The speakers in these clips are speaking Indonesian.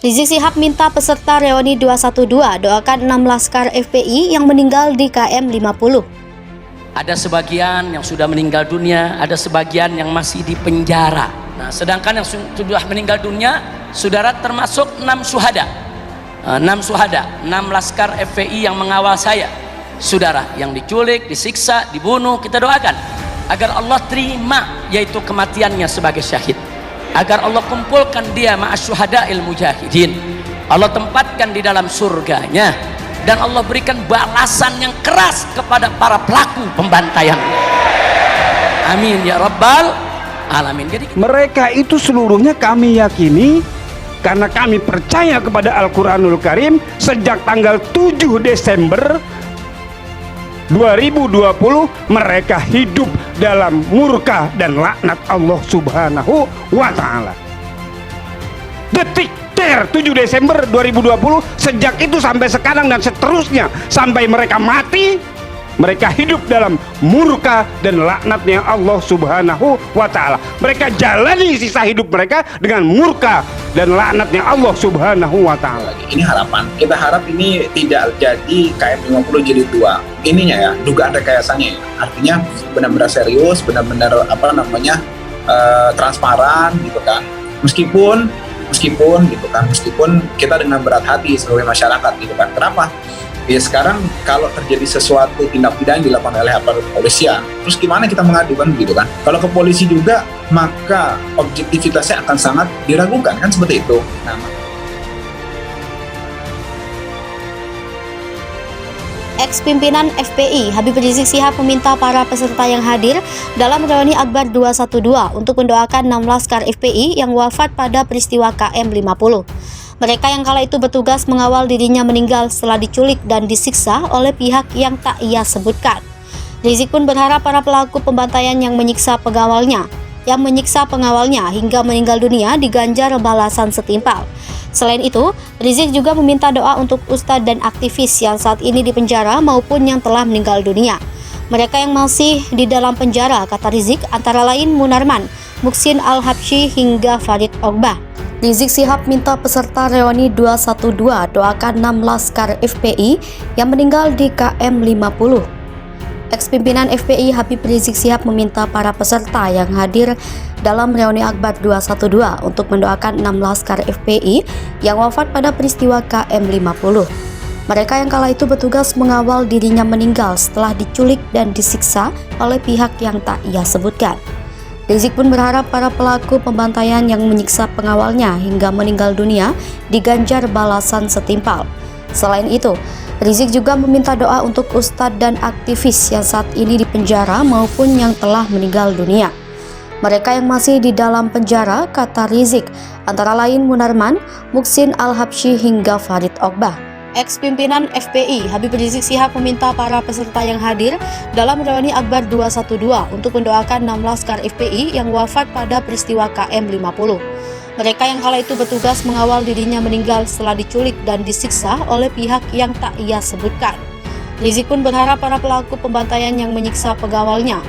Rizik Syihab minta peserta reuni 212 doakan 6 laskar FPI yang meninggal di KM 50. Ada sebagian yang sudah meninggal dunia, ada sebagian yang masih di penjara. Nah, sedangkan yang sudah meninggal dunia, saudara termasuk 6 syuhada. 6 syuhada, 6 laskar FPI yang mengawal saya. Saudara yang diculik, disiksa, dibunuh, kita doakan agar Allah terima yaitu kematiannya sebagai syahid. Agar Allah kumpulkan dia ma'asyuhada'il mujahidin. Allah tempatkan di dalam surganya dan Allah berikan balasan yang keras kepada para pelaku pembantaian. Amin ya rabbal alamin. Jadi mereka itu seluruhnya kami yakini karena kami percaya kepada Al-Quranul Karim sejak tanggal 7 Desember 2020 mereka hidup dalam murka dan laknat Allah Subhanahu wa Ta'ala. Detik 7 Desember 2020, sejak itu sampai sekarang dan seterusnya sampai mereka mati, mereka hidup dalam murka dan laknatnya Allah Subhanahu wa Ta'ala. Mereka jalani sisa hidup mereka dengan murka dan laknatnya Allah Subhanahu wa Ta'ala. Ini harapan, kita harap ini tidak jadi KM 50 jadi 2 ininya ya, dugaan rekayasanya ya. Artinya benar-benar serius, benar-benar transparan gitu kan. Meskipun gitu kan, meskipun kita dengan berat hati sebagai masyarakat gitu kan. Kenapa? Ya sekarang kalau terjadi sesuatu tindak pidana yang dilakukan oleh aparat kepolisian, terus gimana kita mengadukan gitu kan? Kalau ke polisi juga, maka objektivitasnya akan sangat diragukan kan, seperti itu. Nah, Ex-pimpinan FPI Habib Rizik Syihab meminta para peserta yang hadir dalam reuni Akbar 212 untuk mendoakan 6 laskar FPI yang wafat pada peristiwa KM 50. Mereka yang kala itu bertugas mengawal dirinya meninggal setelah diculik dan disiksa oleh pihak yang tak ia sebutkan. Rizik pun berharap para pelaku pembantaian yang menyiksa pengawalnya hingga meninggal dunia diganjar balasan setimpal. Selain itu, Rizik juga meminta doa untuk ustadz dan aktivis yang saat ini di penjara maupun yang telah meninggal dunia. Mereka yang masih di dalam penjara, kata Rizik, antara lain Munarman, Muhsin Al-Habsyi hingga Farid Ogbah. Rizik Syihab minta peserta reuni 212 doakan 6 laskar FPI yang meninggal di KM 50. Ex-pimpinan FPI Habib Rizik Syihab meminta para peserta yang hadir dalam reuni Akbar 212 untuk mendoakan 6 laskar FPI yang wafat pada peristiwa KM 50. Mereka yang kala itu bertugas mengawal dirinya meninggal setelah diculik dan disiksa oleh pihak yang tak ia sebutkan. Rizik pun berharap para pelaku pembantaian yang menyiksa pengawalnya hingga meninggal dunia diganjar balasan setimpal. Selain itu, Rizik juga meminta doa untuk ustadz dan aktivis yang saat ini di penjara maupun yang telah meninggal dunia. Mereka yang masih di dalam penjara, kata Rizik, antara lain Munarman, Muhsin Al-Habsyi hingga Farid Ogbah. Ex-pimpinan FPI Habib Rizik Syihab meminta para peserta yang hadir dalam reuni Akbar 212 untuk mendoakan 6 laskar FPI yang wafat pada peristiwa KM 50. Mereka yang kala itu bertugas mengawal dirinya meninggal setelah diculik dan disiksa oleh pihak yang tak ia sebutkan. Rizik pun berharap para pelaku pembantaian yang menyiksa pengawalnya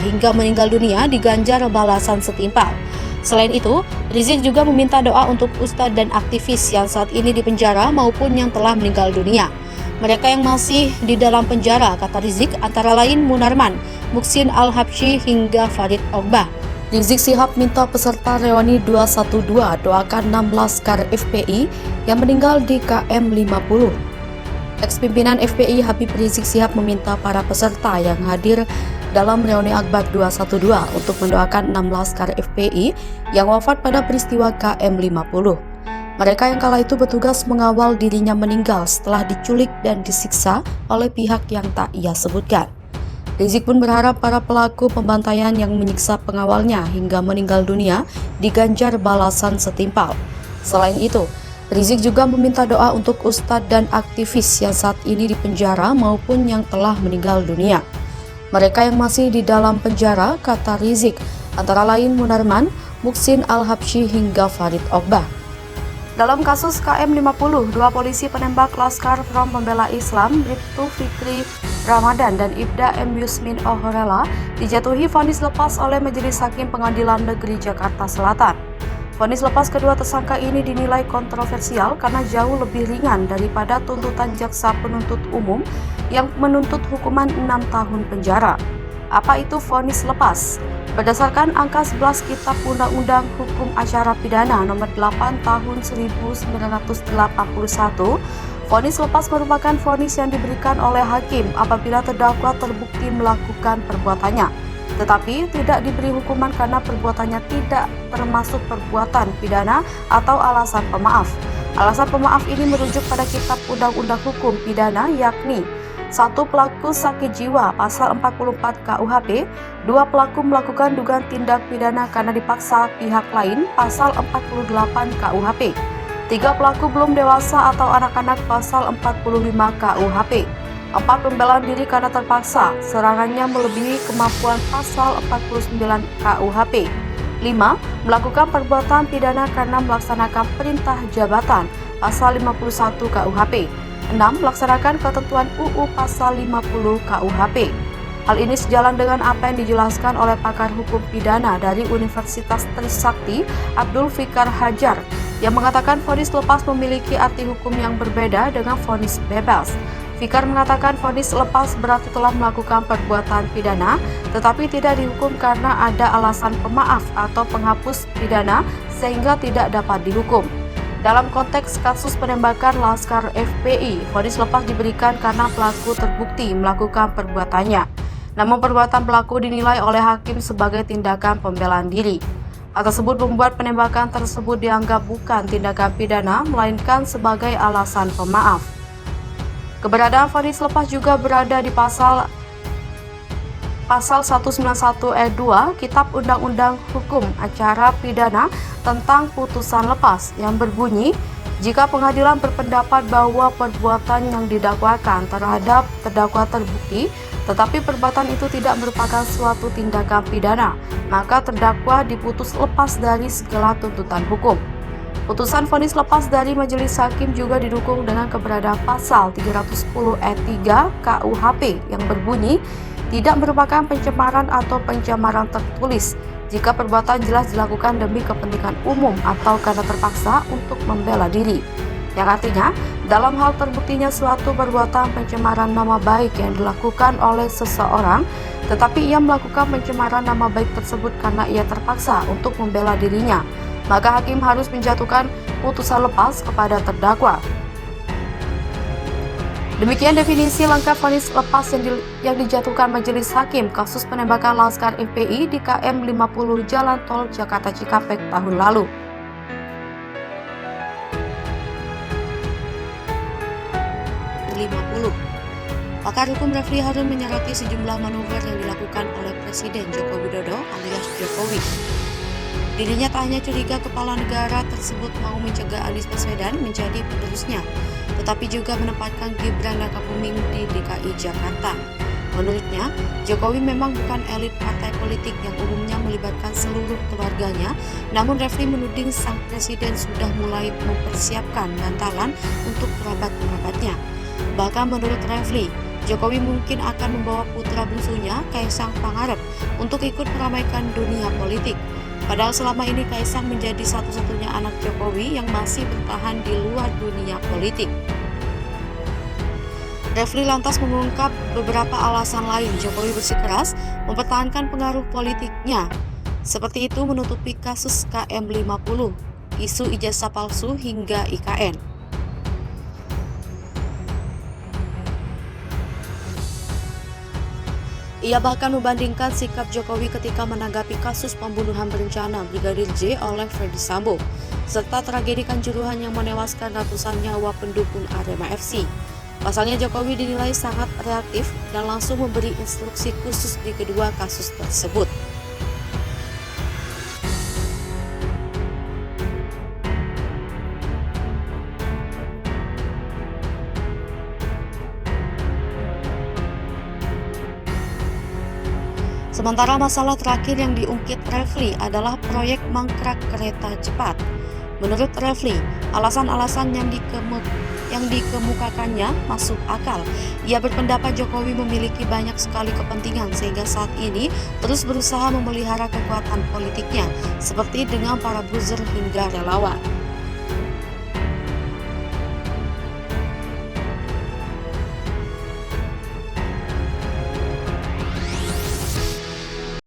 hingga meninggal dunia diganjar balasan setimpal. Selain itu, Rizik juga meminta doa untuk ustadz dan aktivis yang saat ini di penjara maupun yang telah meninggal dunia. Mereka yang masih di dalam penjara, kata Rizik, antara lain Munarman, Muhsin Al-Habsyi hingga Farid Ogbah. Rizik Syihab minta peserta reuni 212 doakan 6 laskar FPI yang meninggal di KM 50. Ex-pimpinan FPI Habib Rizik Syihab meminta para peserta yang hadir dalam reuni Akbar 212 untuk mendoakan 6 laskar FPI yang wafat pada peristiwa KM 50. Mereka yang kala itu bertugas mengawal dirinya meninggal setelah diculik dan disiksa oleh pihak yang tak ia sebutkan. Rizik pun berharap para pelaku pembantaian yang menyiksa pengawalnya hingga meninggal dunia diganjar balasan setimpal. Selain itu, Rizik juga meminta doa untuk ustadz dan aktivis yang saat ini di penjara maupun yang telah meninggal dunia. Mereka yang masih di dalam penjara, kata Rizik, antara lain Munarman, Muhsin Al-Habsyi hingga Farid Ogbah. Dalam kasus KM 50, 2 polisi penembak Laskar Front Pembela Islam, Bribtu Fikri Ramadan dan Ibda M. Yusmin Ohorela dijatuhi vonis lepas oleh Majelis Hakim Pengadilan Negeri Jakarta Selatan. Vonis lepas kedua tersangka ini dinilai kontroversial karena jauh lebih ringan daripada tuntutan jaksa penuntut umum yang menuntut hukuman 6 tahun penjara. Apa itu vonis lepas? Berdasarkan angka 11 Kitab Undang-Undang Hukum Acara Pidana nomor 8 tahun 1981, vonis lepas merupakan vonis yang diberikan oleh hakim apabila terdakwa terbukti melakukan perbuatannya, tetapi tidak diberi hukuman karena perbuatannya tidak termasuk perbuatan pidana atau alasan pemaaf. Alasan pemaaf ini merujuk pada Kitab Undang-Undang Hukum Pidana, yakni 1. Pelaku sakit jiwa pasal 44 KUHP, 2. Pelaku melakukan dugaan tindak pidana karena dipaksa pihak lain pasal 48 KUHP, 3. Pelaku belum dewasa atau anak-anak pasal 45 KUHP, 4. Pembelaan diri karena terpaksa, serangannya melebihi kemampuan pasal 49 KUHP, 5. Melakukan perbuatan pidana karena melaksanakan perintah jabatan pasal 51 KUHP, 6. Melaksanakan ketentuan UU pasal 50 KUHP. Hal ini sejalan dengan apa yang dijelaskan oleh pakar hukum pidana dari Universitas Trisakti, Abdul Fikar Hajar, yang mengatakan vonis lepas memiliki arti hukum yang berbeda dengan vonis bebas. Fikar mengatakan vonis lepas berarti telah melakukan perbuatan pidana, tetapi tidak dihukum karena ada alasan pemaaf atau penghapus pidana sehingga tidak dapat dihukum. Dalam konteks kasus penembakan Laskar FPI, vonis lepas diberikan karena pelaku terbukti melakukan perbuatannya. Namun perbuatan pelaku dinilai oleh hakim sebagai tindakan pembelaan diri. Hal tersebut membuat penembakan tersebut dianggap bukan tindakan pidana, melainkan sebagai alasan pemaaf. Keberadaan vonis lepas juga berada di pasal 191 ayat 2 Kitab Undang-Undang Hukum Acara Pidana tentang putusan lepas yang berbunyi, jika pengadilan berpendapat bahwa perbuatan yang didakwakan terhadap terdakwa terbukti, tetapi perbuatan itu tidak merupakan suatu tindakan pidana, maka terdakwa diputus lepas dari segala tuntutan hukum. Putusan vonis lepas dari majelis hakim juga didukung dengan keberadaan pasal 310 ayat 3 KUHP yang berbunyi, tidak merupakan pencemaran atau pencemaran tertulis jika perbuatan jelas dilakukan demi kepentingan umum atau karena terpaksa untuk membela diri. Yang artinya, dalam hal terbuktinya suatu perbuatan pencemaran nama baik yang dilakukan oleh seseorang, tetapi ia melakukan pencemaran nama baik tersebut karena ia terpaksa untuk membela dirinya, maka hakim harus menjatuhkan putusan lepas kepada terdakwa. Demikian definisi lengkap vonis lepas yang dijatuhkan majelis hakim kasus penembakan Laskar FPI di KM 50 Jalan Tol Jakarta Cikampek tahun lalu. Pakar hukum Refli Harun menyoroti sejumlah manuver yang dilakukan oleh Presiden Joko Widodo alias Jokowi. Dirinya tak hanya curiga kepala negara tersebut mau mencegah Anies Baswedan menjadi penerusnya, tetapi juga menempatkan Gibran Rakabuming di DKI Jakarta. Menurutnya, Jokowi memang bukan elit partai politik yang umumnya melibatkan seluruh keluarganya, namun Refli menuding sang presiden sudah mulai mempersiapkan bantalan untuk kerabat-kerabatnya. Bahkan menurut Refli, Jokowi mungkin akan membawa putra bungsunya, Kaisang Pangarep, untuk ikut meramaikan dunia politik. Padahal selama ini Kaisang menjadi satu-satunya anak Jokowi yang masih bertahan di luar dunia politik. Refli lantas mengungkap beberapa alasan lain Jokowi bersikeras mempertahankan pengaruh politiknya, seperti itu menutupi kasus KM 50, isu ijazah palsu hingga IKN. Ia bahkan membandingkan sikap Jokowi ketika menanggapi kasus pembunuhan berencana Brigadir J oleh Ferdy Sambo, serta tragedi Kanjuruhan yang menewaskan ratusan nyawa pendukung Arema FC. Pasalnya Jokowi dinilai sangat reaktif dan langsung memberi instruksi khusus di kedua kasus tersebut. Sementara masalah terakhir yang diungkit Refli adalah proyek mangkrak kereta cepat. Menurut Refli, alasan-alasan yang dikemukakannya masuk akal. Ia berpendapat Jokowi memiliki banyak sekali kepentingan sehingga saat ini terus berusaha memelihara kekuatan politiknya seperti dengan para buzzer hingga relawan.